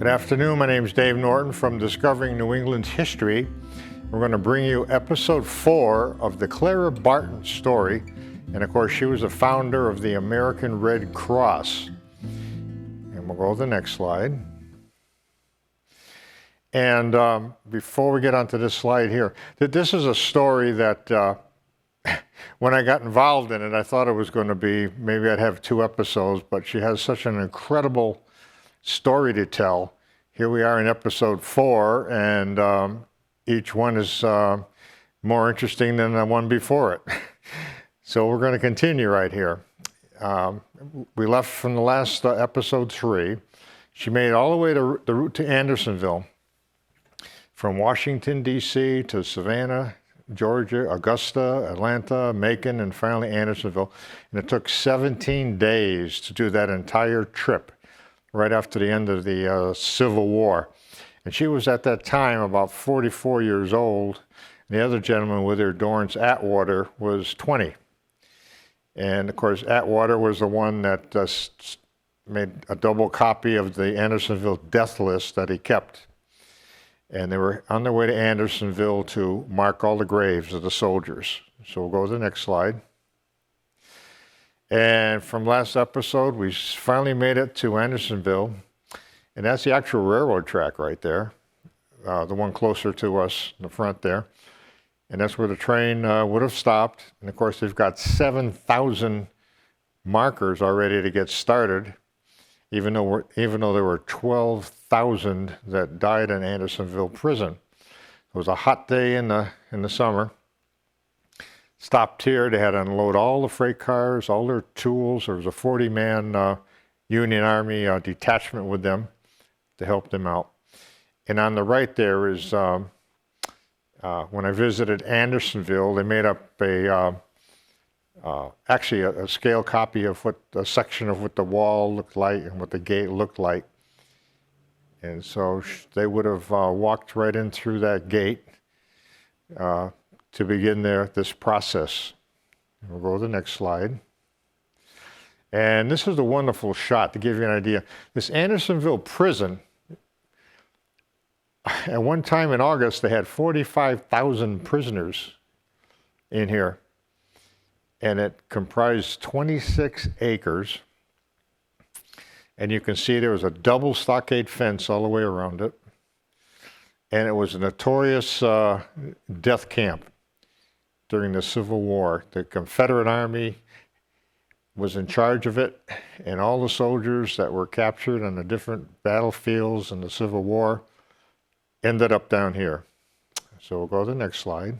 Good afternoon, my name is Dave Norton from Discovering New England's History. We're going to bring you episode 4 of the Clara Barton story. And of course, she was the founder of the American Red Cross. And we'll go to the next slide. And before we get onto this slide here, this is a story that when I got involved in it, I thought it was going to be, maybe I'd have 2 episodes, but she has such an incredible story to tell. Here we are in episode 4, and each one is more interesting than the one before it. So we're going to continue right here. We left from the last episode 3. She made it all the way to the route to Andersonville, from Washington, D.C. to Savannah, Georgia, Augusta, Atlanta, Macon, and finally Andersonville. And it took 17 days to do that entire trip, right after the end of the Civil War. And she was at that time about 44 years old. And the other gentleman with her, Dorrance Atwater, was 20. And of course, Atwater was the one that made a double copy of the Andersonville death list that he kept. And they were on their way to Andersonville to mark all the graves of the soldiers. So we'll go to the next slide. And from last episode, we finally made it to Andersonville. And that's the actual railroad track right there, the one closer to us in the front there. And that's where the train would have stopped. And of course, they've got 7,000 markers already to get started, even though there were 12,000 that died in Andersonville Prison. It was a hot day in the summer. Stopped here. They had to unload all the freight cars, all their tools. There was a 40-man Union Army detachment with them to help them out. And on the right there is, when I visited Andersonville, they made up actually a scale copy of a section of what the wall looked like and what the gate looked like. And so they would have walked right in through that gate to begin this process. We'll go to the next slide. And this is a wonderful shot to give you an idea. This Andersonville Prison, at one time in August, they had 45,000 prisoners in here. And it comprised 26 acres. And you can see there was a double stockade fence all the way around it. And it was a notorious death camp during the Civil War. The Confederate Army was in charge of it, and all the soldiers that were captured on the different battlefields in the Civil War ended up down here. So we'll go to the next slide.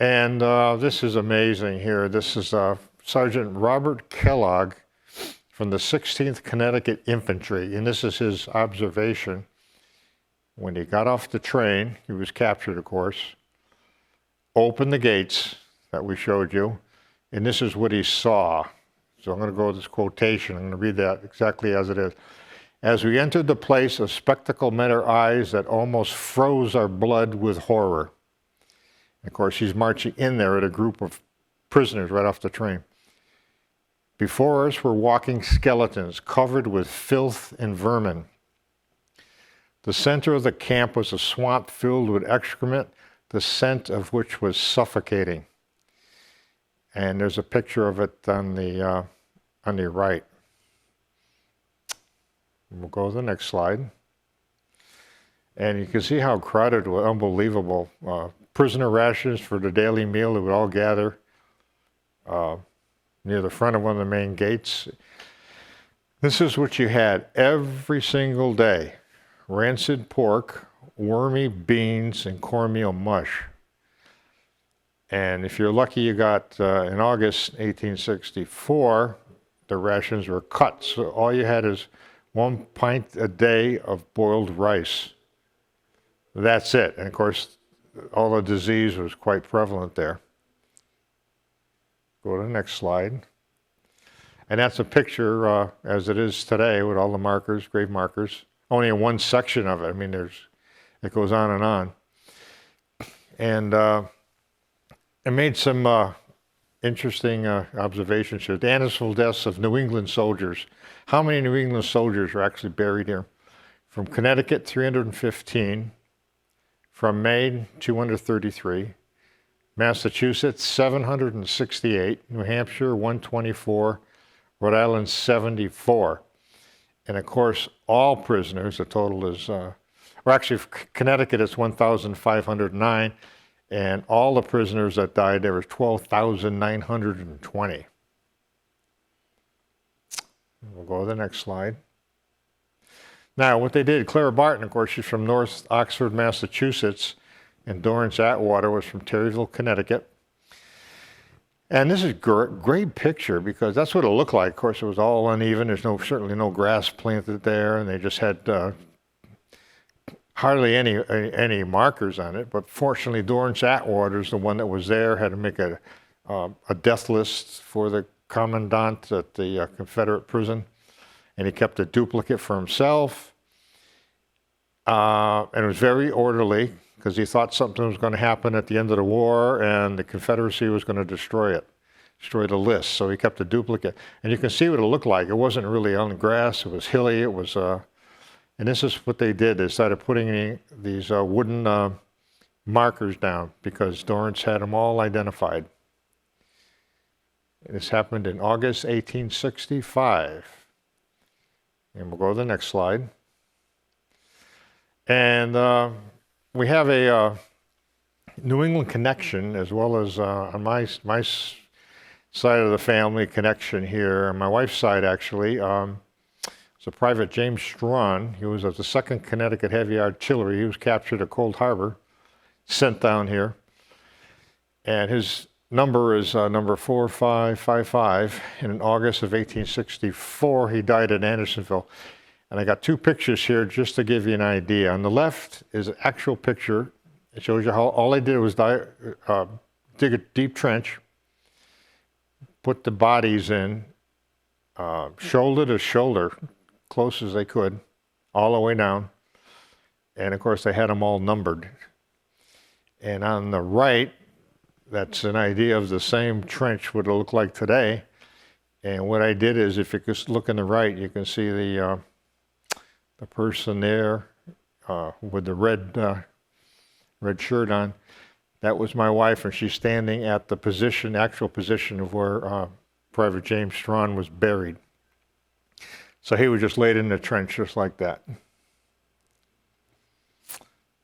And this is amazing here. This is Sgt Robert Kellogg from the 16th Connecticut Infantry, and this is his observation. When he got off the train, he was captured, of course, opened the gates that we showed you, and this is what he saw. So I'm going to go with this quotation. I'm going to read that exactly as it is. As we entered the place, a spectacle met our eyes that almost froze our blood with horror. And of course, he's marching in there at a group of prisoners right off the train. Before us were walking skeletons covered with filth and vermin. The center of the camp was a swamp filled with excrement, the scent of which was suffocating. And there's a picture of it on the right. We'll go to the next slide. And you can see how crowded it was, unbelievable. Prisoner rations for the daily meal, they would all gather near the front of one of the main gates. This is what you had every single day: rancid pork, wormy beans, and cornmeal mush. And if you're lucky, you got, in August 1864, the rations were cut. So all you had is 1 pint a day of boiled rice. That's it. And of course, all the disease was quite prevalent there. Go to the next slide. And that's a picture as it is today with all the markers, grave markers. Only in one section of it. I mean, it goes on and on. And I made some interesting observations here. The Andersonville deaths of New England soldiers. How many New England soldiers are actually buried here? From Connecticut, 315. From Maine, 233. Massachusetts, 768. New Hampshire, 124. Rhode Island, 74. And of course, all prisoners, the total is, actually, Connecticut is 1,509. And all the prisoners that died, there was 12,920. We'll go to the next slide. Now, what they did, Clara Barton, of course, she's from North Oxford, Massachusetts, and Dorrance Atwater was from Terryville, Connecticut. And this is a great picture because that's what it looked like. Of course, it was all uneven. There's certainly no grass planted there, and they just had hardly any markers on it. But fortunately, Dorrance Atwater is the one that was there, had to make a death list for the commandant at the Confederate prison, and he kept a duplicate for himself. And it was very orderly because he thought something was going to happen at the end of the war and the Confederacy was going to destroy the list. So he kept a duplicate. And you can see what it looked like. It wasn't really on grass. It was hilly. It was, and this is what they did. They started putting these wooden markers down because Dorrance had them all identified. This happened in August 1865. And we'll go to the next slide. And we have a New England connection as well as on my side of the family connection here. On my wife's side, actually, it's a Private James Strawn. He was of the 2nd Connecticut Heavy Artillery. He was captured at Cold Harbor, sent down here. And his number is number 4555. And in August of 1864, he died at Andersonville. And I got 2 pictures here just to give you an idea. On the left is an actual picture. It shows you how all they did was dig a deep trench, put the bodies in, shoulder to shoulder, close as they could, all the way down. And of course, they had them all numbered. And on the right, that's an idea of the same trench, what it'll look like today. And what I did is, if you just look on the right, you can see the person there with the red shirt on. That was my wife, and she's standing at the position, actual position of where Private James Strawn was buried. So he was just laid in the trench just like that.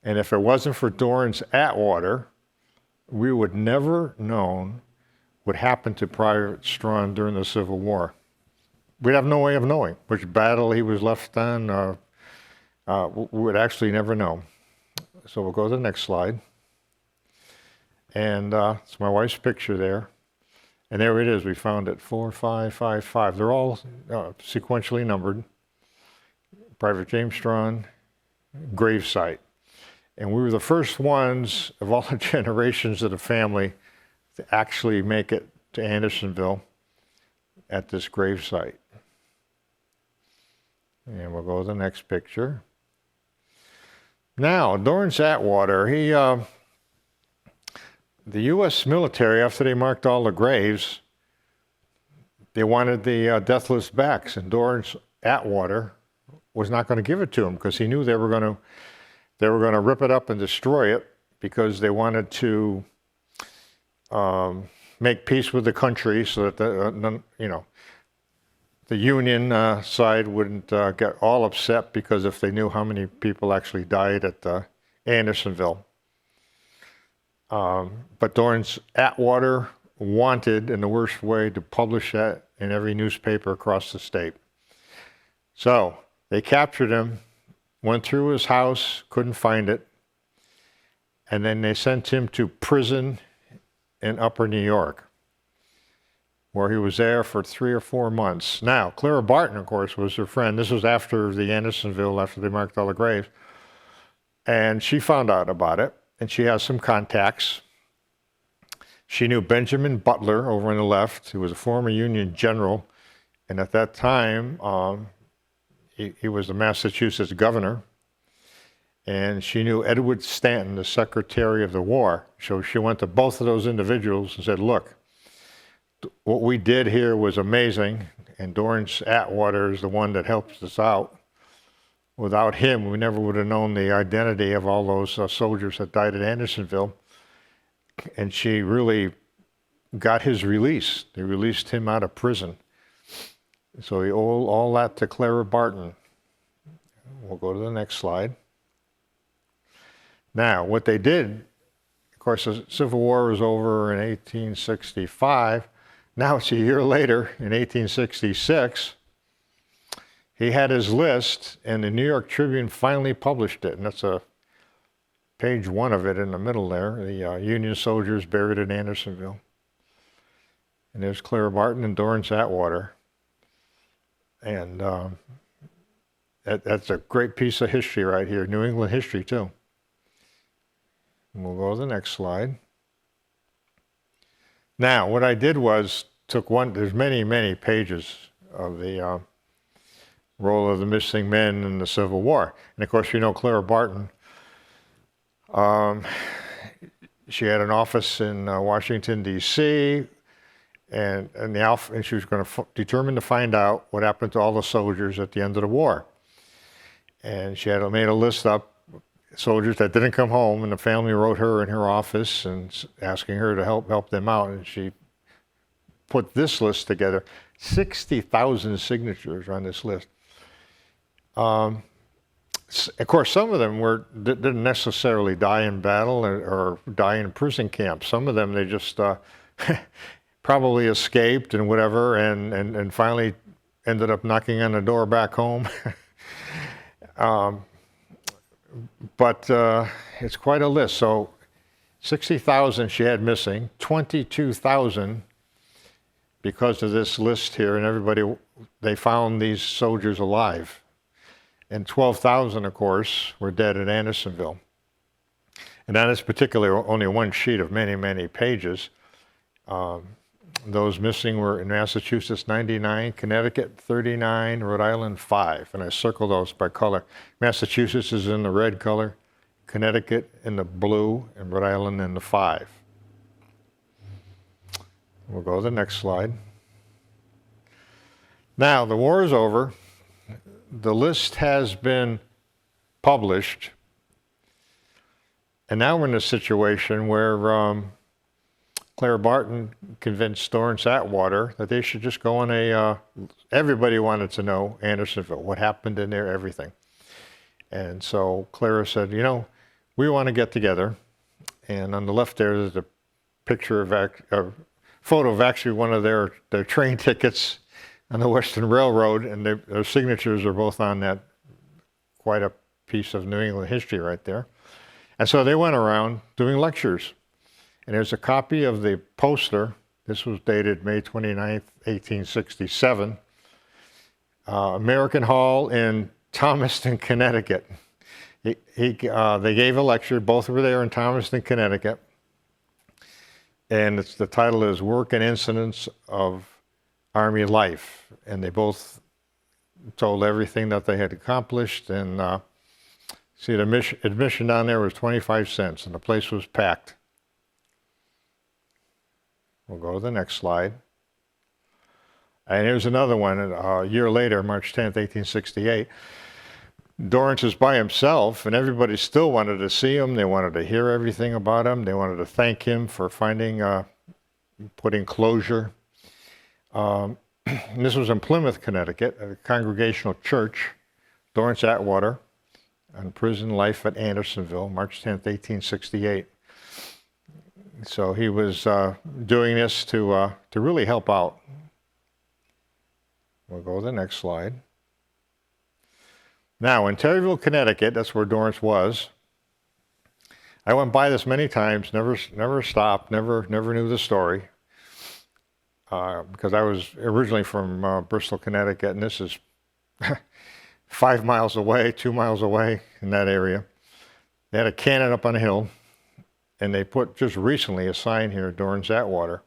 And if it wasn't for Dorrance Atwater, we would never known what happened to Private Strawn during the Civil War. We'd have no way of knowing which battle he was left on. We would actually never know. So we'll go to the next slide. And it's my wife's picture there. And there it is. We found it, 4555. They're all sequentially numbered. Private James Strawn, gravesite. And we were the first ones of all the generations of the family to actually make it to Andersonville at this gravesite. And we'll go to the next picture. Now, Dorrance Atwater, the U.S. military, after they marked all the graves, they wanted the death list back. And Dorrance Atwater was not going to give it to them because he knew they were going to rip it up and destroy it because they wanted to make peace with the country so that the Union side wouldn't get all upset because if they knew how many people actually died at Andersonville. But Dorrance Atwater wanted, in the worst way, to publish that in every newspaper across the state. So they captured him, went through his house, couldn't find it, and then they sent him to prison in Upper New York, where he was there for 3 or 4 months. Now, Clara Barton, of course, was her friend. This was after the Andersonville, after they marked all the graves. And she found out about it, and she has some contacts. She knew Benjamin Butler over on the left, who was a former Union general, and at that time, he was the Massachusetts governor. And she knew Edward Stanton, the Secretary of the War. So she went to both of those individuals and said, look, what we did here was amazing, and Dorrance Atwater is the one that helps us out. Without him, we never would have known the identity of all those soldiers that died at Andersonville. And she really got his release. They released him out of prison. So he owed all that to Clara Barton. We'll go to the next slide. Now, what they did, of course, the Civil War was over in 1865. Now it's a year later, in 1866. He had his list, and the New York Tribune finally published it. And that's page 1 of it in the middle there, the Union soldiers buried in Andersonville. And there's Clara Barton and Dorrance Atwater. And that's a great piece of history right here, New England history too. And we'll go to the next slide. Now, what I did was there's many, many pages of the role of the missing men in the Civil War. And of course, you know Clara Barton. She had an office in Washington, D.C., and she was going to determine to find out what happened to all the soldiers at the end of the war. And she had made a list up soldiers that didn't come home, and the family wrote her in her office and asking her to help them out. And she put this list together. 60,000 signatures on this list. Of course, some of them didn't necessarily die in battle or die in prison camps. Some of them, they just probably escaped and whatever, and finally ended up knocking on the door back home. But it's quite a list. So 60,000 she had missing, 22,000 because of this list here, and they found these soldiers alive. And 12,000, of course, were dead at Andersonville. And that is particularly only one sheet of many, many pages. Those missing were in Massachusetts, 99, Connecticut, 39, Rhode Island, 5. And I circle those by color. Massachusetts is in the red color, Connecticut in the blue, and Rhode Island in the 5. We'll go to the next slide. Now, the war is over. The list has been published. And now we're in a situation where Clara Barton convinced Dorrance Atwater that they should just go on everybody wanted to know Andersonville, what happened in there, everything. And so Clara said, we want to get together. And on the left there is a picture of photo of actually one of their train tickets on the Western Railroad, and their signatures are both on that. Quite a piece of New England history right there. And so they went around doing lectures. And there's a copy of the poster. This was dated May 29th, 1867. American Hall in Thomaston, Connecticut. They gave a lecture. Both were there in Thomaston, Connecticut. And the title is Work and Incidents of Army Life. And they both told everything that they had accomplished. And see, the admission down there was 25 cents, and the place was packed. We'll go to the next slide. And here's another one. A year later, March 10th, 1868. Dorrance is by himself, and everybody still wanted to see him. They wanted to hear everything about him. They wanted to thank him for putting closure. And this was in Plymouth, Connecticut, at a Congregational Church. Dorrance Atwater on prison life at Andersonville, March 10th, 1868. So he was doing this to really help out. We'll go to the next slide. Now, in Terryville, Connecticut, that's where Dorrance was. I went by this many times, never stopped, never knew the story. Because I was originally from Bristol, Connecticut, and this is 5 miles away, 2 miles away in that area. They had a cannon up on a hill, and they put just recently a sign here, Dorrance Atwater.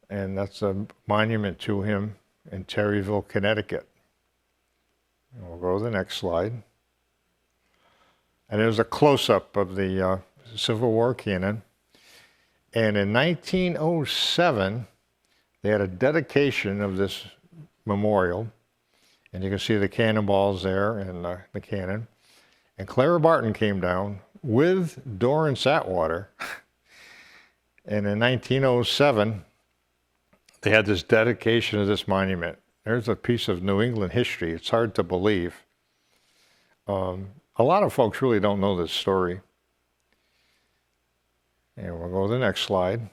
And that's a monument to him in Terryville, Connecticut. And we'll go to the next slide. And there's a close-up of the Civil War cannon. And in 1907, they had a dedication of this memorial, and you can see the cannonballs there and the cannon. And Clara Barton came down with Dorrance Atwater, and in 1907, they had this dedication of this monument. There's a piece of New England history. It's hard to believe. A lot of folks really don't know this story. And we'll go to the next slide.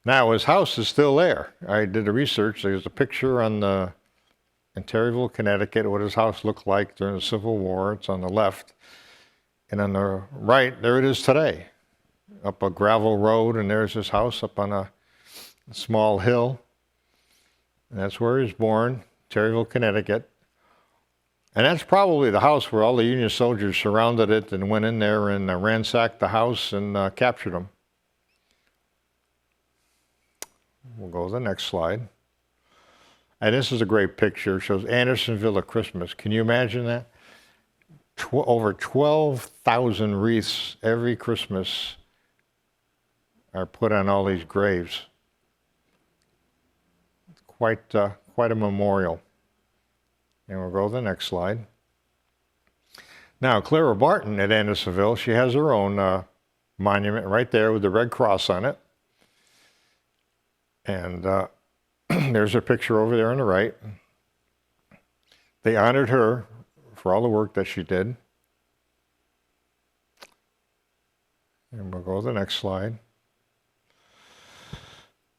Now, his house is still there. I did the research. There's a picture in Terryville, Connecticut, what his house looked like during the Civil War. It's on the left. And on the right, there it is today. Up a gravel road, and there's his house up on a small hill. And that's where he was born, Terryville, Connecticut. And that's probably the house where all the Union soldiers surrounded it and went in there and ransacked the house and captured him. We'll go to the next slide. And this is a great picture. It shows Andersonville at Christmas. Can you imagine that? Over 12,000 wreaths every Christmas are put on all these graves. Quite a memorial. And we'll go to the next slide. Now, Clara Barton at Andersonville, she has her own monument right there with the Red Cross on it. And there's her picture over there on the right. They honored her for all the work that she did. And we'll go to the next slide.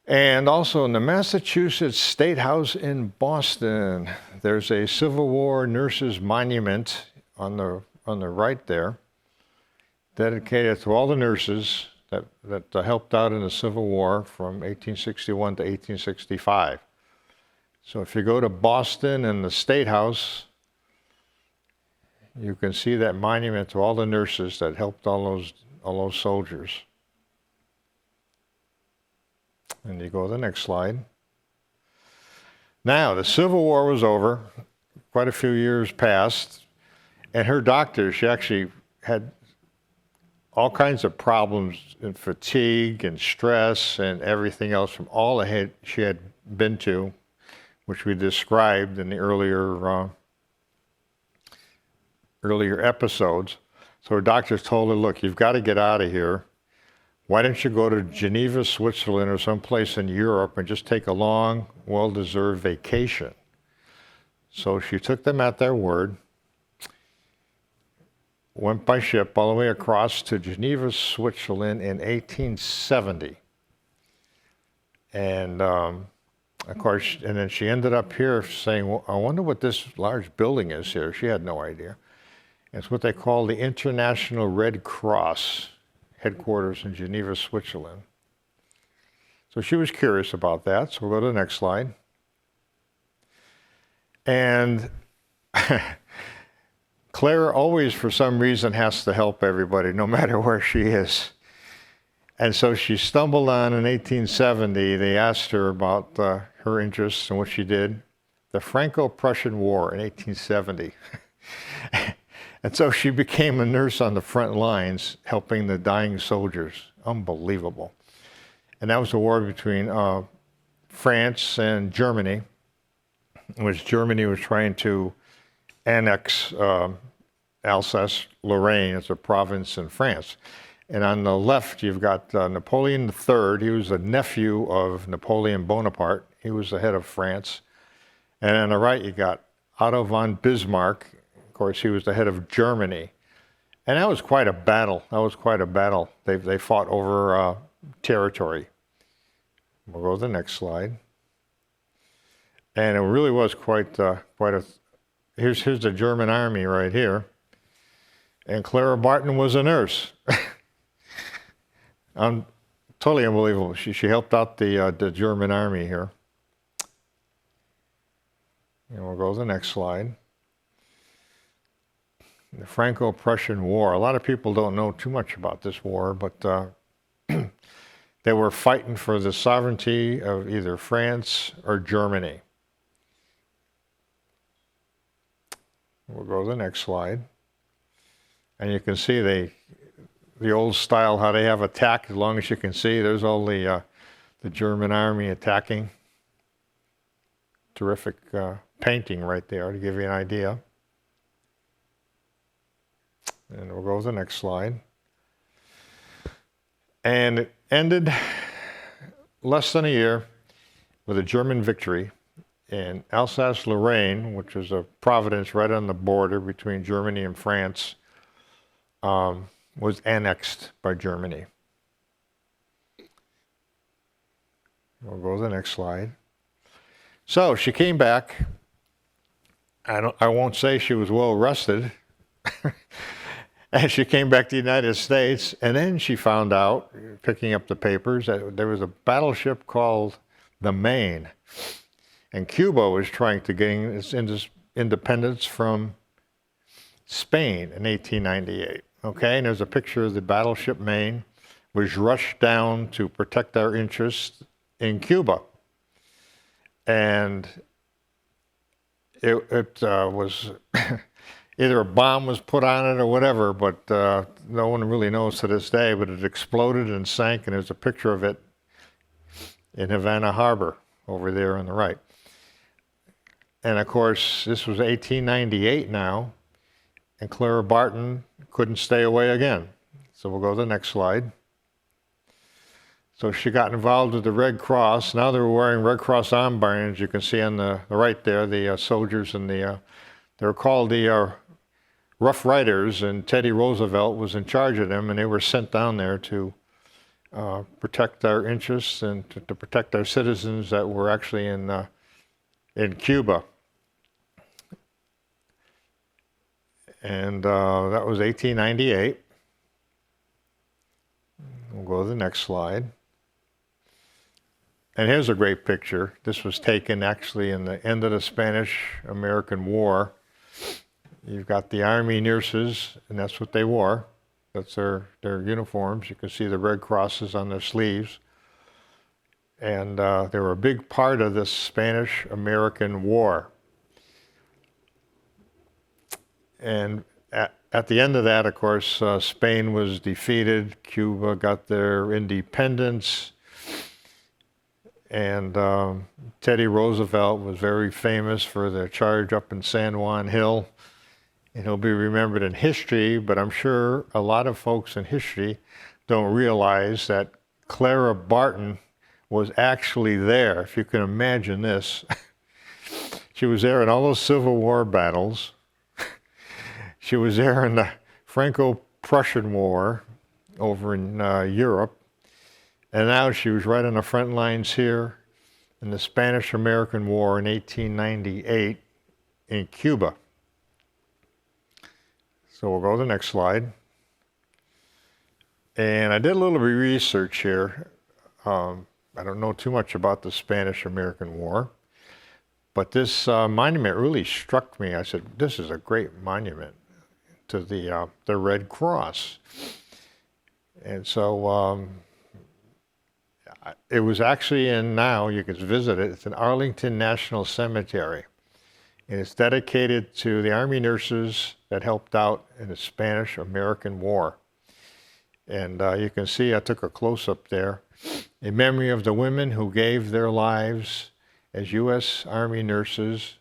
And also in the Massachusetts State House in Boston, there's a Civil War nurses monument on the right there, dedicated to all the nurses that helped out in the Civil War from 1861 to 1865. So if you go to Boston and the State House, you can see that monument to all the nurses that helped all those soldiers. And you go to the next slide. Now, the Civil War was over. Quite a few years passed. And her doctor, she actually had all kinds of problems and fatigue and stress and everything else from all the hit she had been to, which we described in the earlier episodes. So her doctors told her, look, you've got to get out of here. Why don't you go to Geneva, Switzerland, or someplace in Europe and just take a long, well-deserved vacation? So she took them at their word, went by ship all the way across to Geneva, Switzerland in 1870. And of course, and then she ended up here saying, well, I wonder what this large building is here. She had no idea. It's what they call the International Red Cross headquarters in Geneva, Switzerland. So she was curious about that. So we'll go to the next slide. And Clara always, for some reason, has to help everybody, no matter where she is. And so she stumbled on in 1870, they asked her about her interests and what she did, the Franco-Prussian War in 1870. And so she became a nurse on the front lines, helping the dying soldiers. Unbelievable. And that was a war between France and Germany, in which Germany was trying to annex Alsace Lorraine as a province in France. And on the left, you've got Napoleon III. He was a nephew of Napoleon Bonaparte. He was the head of France. And on the right, you got Otto von Bismarck. Of course, he was the head of Germany. And that was quite a battle. They fought over territory. We'll go to the next slide. And it really was quite a... Here's the German army right here. And Clara Barton was a nurse. Totally unbelievable. She helped out the German army here. And we'll go to the next slide. The Franco-Prussian War. A lot of people don't know too much about this war, but they were fighting for the sovereignty of either France or Germany. We'll go to the next slide. And you can see the old style, how they have attack, as long as you can see. There's all the the German army attacking. Terrific painting right there to give you an idea. And we'll go to the next slide. And it ended less than a year with a German victory in Alsace Lorraine, which is a province right on the border between Germany and France, was annexed by Germany. We'll go to the next slide. So she came back. I won't say she was well rested. And she came back to the United States, and then she found out, picking up the papers, that there was a battleship called the Maine. And Cuba was trying to gain its independence from Spain in 1898. Okay, and there's a picture of the battleship Maine, was rushed down to protect our interests in Cuba. And it was either a bomb was put on it or whatever, but no one really knows to this day, but it exploded and sank, and there's a picture of it in Havana Harbor over there on the right. And of course, this was 1898 now, and Clara Barton couldn't stay away again. So we'll go to the next slide. So she got involved with the Red Cross. Now they're wearing Red Cross armbands. You can see on the right there, the soldiers and they're called the Rough Riders, and Teddy Roosevelt was in charge of them, and they were sent down there to protect our interests and to protect our citizens that were actually in Cuba. And that was 1898. We'll go to the next slide. And here's a great picture. This was taken actually in the end of the Spanish-American War. You've got the Army nurses, and that's what they wore. That's their uniforms. You can see the red crosses on their sleeves. And they were a big part of this Spanish-American War. And at the end of that, of course, Spain was defeated. Cuba got their independence. And Teddy Roosevelt was very famous for the charge up in San Juan Hill. And he'll be remembered in history, but I'm sure a lot of folks in history don't realize that Clara Barton was actually there, if you can imagine this. She was there in all those Civil War battles. She was there in the Franco-Prussian War over in Europe. And now she was right on the front lines here in the Spanish-American War in 1898 in Cuba. So we'll go to the next slide. And I did a little research here. I don't know too much about the Spanish-American War, but this monument really struck me. I said, this is a great monument to the Red Cross. And so it was actually now you can visit it. It's in Arlington National Cemetery. And it's dedicated to the Army nurses that helped out in the Spanish-American War. And you can see I took a close-up there in memory of the women who gave their lives as U.S. Army nurses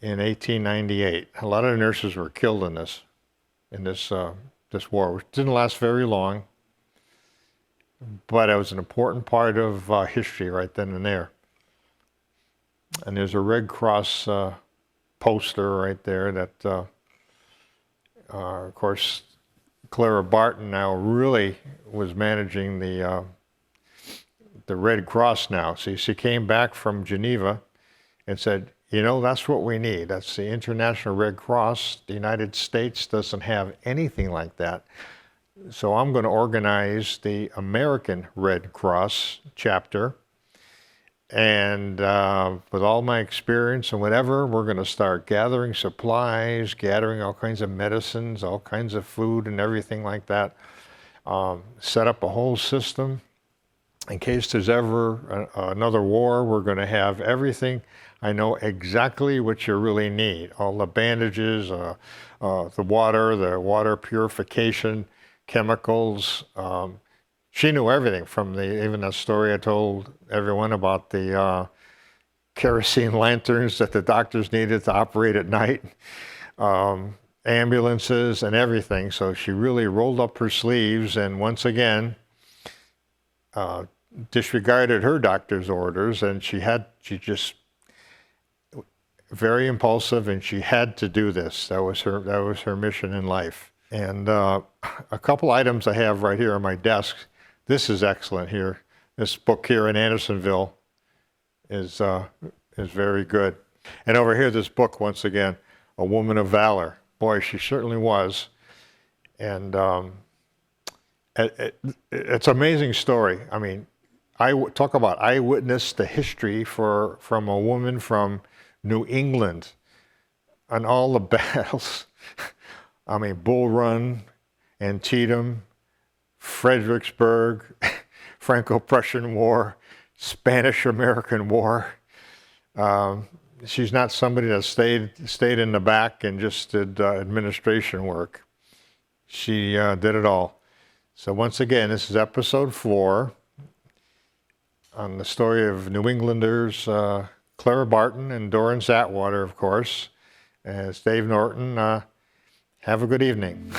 in 1898. A lot of the nurses were killed in this war, which didn't last very long, but it was an important part of history right then and there. And there's a Red Cross poster right there that, of course, Clara Barton now really was managing the Red Cross now. See, she came back from Geneva and said, you know, that's what we need. That's the International Red Cross. The United States doesn't have anything like that. So I'm going to organize the American Red Cross chapter. And with all my experience and whatever, we're going to start gathering supplies, gathering all kinds of medicines, all kinds of food and everything like that. Set up a whole system. In case there's ever another war, we're going to have everything. I know exactly what you really need. All the bandages, the water purification, chemicals, she knew everything from even the story I told everyone about the kerosene lanterns that the doctors needed to operate at night, ambulances and everything. So she really rolled up her sleeves and once again disregarded her doctor's orders, and she just very impulsive, and she had to do this. That was her mission in life. And a couple items I have right here on my desk. This is excellent here. This book here in Andersonville is very good. And over here, this book, once again, A Woman of Valor. Boy, she certainly was. And it's an amazing story. I mean, talk about eyewitness to history from a woman from New England on all the battles. I mean, Bull Run, Antietam, Fredericksburg, Franco-Prussian War, Spanish-American War. She's not somebody that stayed in the back and just did administration work. She did it all. So once again, this is episode 4 on the story of New Englanders, Clara Barton and Dorrance Atwater, of course. It's Dave Norton. Have a good evening.